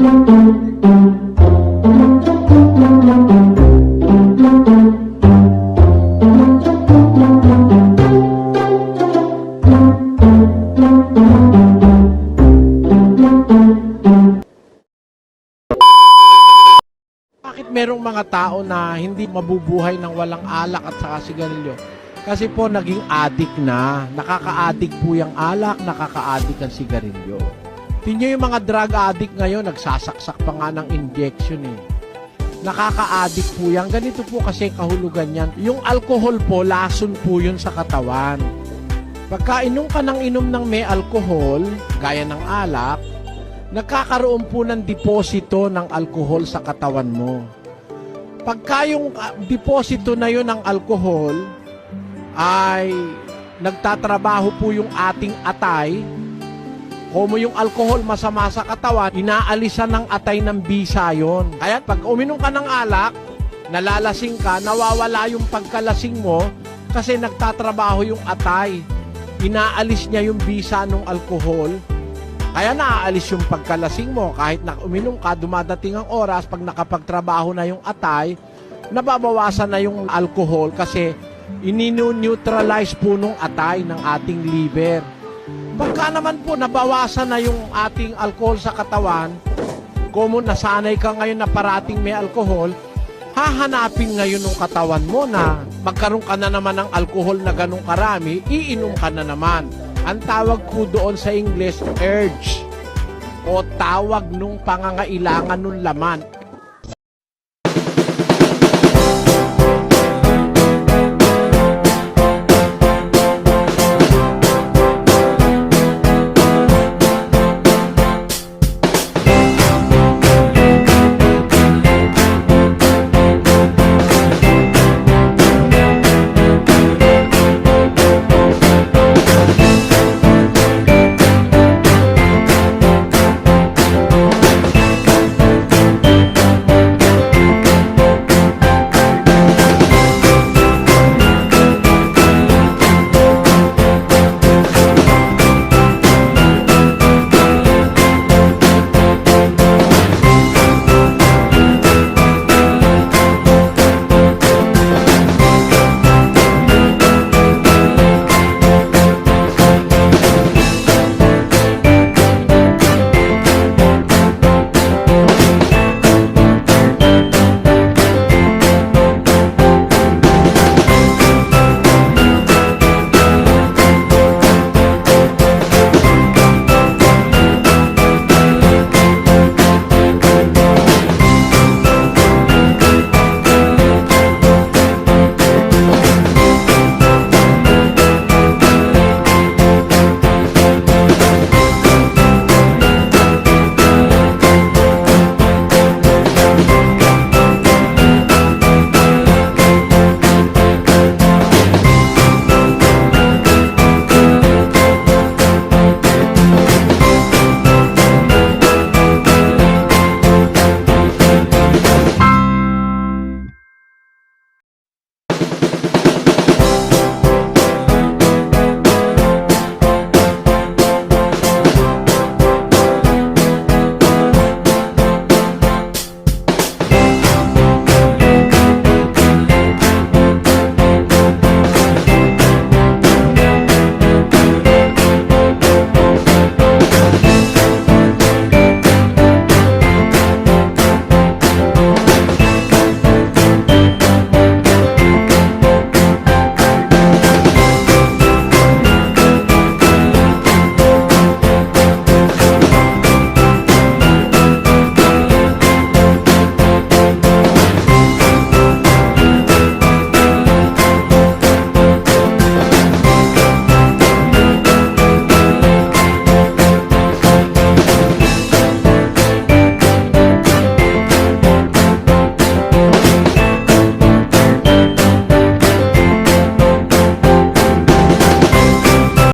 Bakit merong mga tao na hindi mabubuhay ng walang alak at saka sigarilyo? Kasi po naging addict na. Nakaka-addict po yung alak, nakaka-addict ang sigarilyo. Tingnan yung mga drug addict ngayon, nagsasaksak pa nga ng injection eh. Nakaka-addict po yan. Ganito po kasi kahulugan yan. Yung alcohol po, lason po yun sa katawan. Pagka inom ka ng inom ng may alcohol, gaya ng alak, nagkakaroon po ng deposito ng alcohol sa katawan mo. Pagka yung deposito na yun ng alcohol ay nagtatrabaho po yung ating atay, kung yung alcohol masama sa katawan, inaalisan ng atay ng bisa yun. Kaya pag uminom ka ng alak, nalalasing ka, nawawala yung pagkalasing mo kasi nagtatrabaho yung atay. Inaalis niya yung bisa ng alcohol. Kaya naaalis yung pagkalasing mo. Kahit na uminom ka, dumadating ang oras, pag nakapagtrabaho na yung atay, nababawasan na yung alcohol kasi inino-neutralize po nung atay ng ating liver. Pagka naman po nabawasan na yung ating alcohol sa katawan, kung nasanay ka ngayon na parating may alcohol, hahanapin ngayon ng katawan mo na magkaroon ka na naman ng alcohol na ganong karami, iinom ka na naman. Ang tawag po doon sa English, urge, o tawag nung pangangailangan nung laman,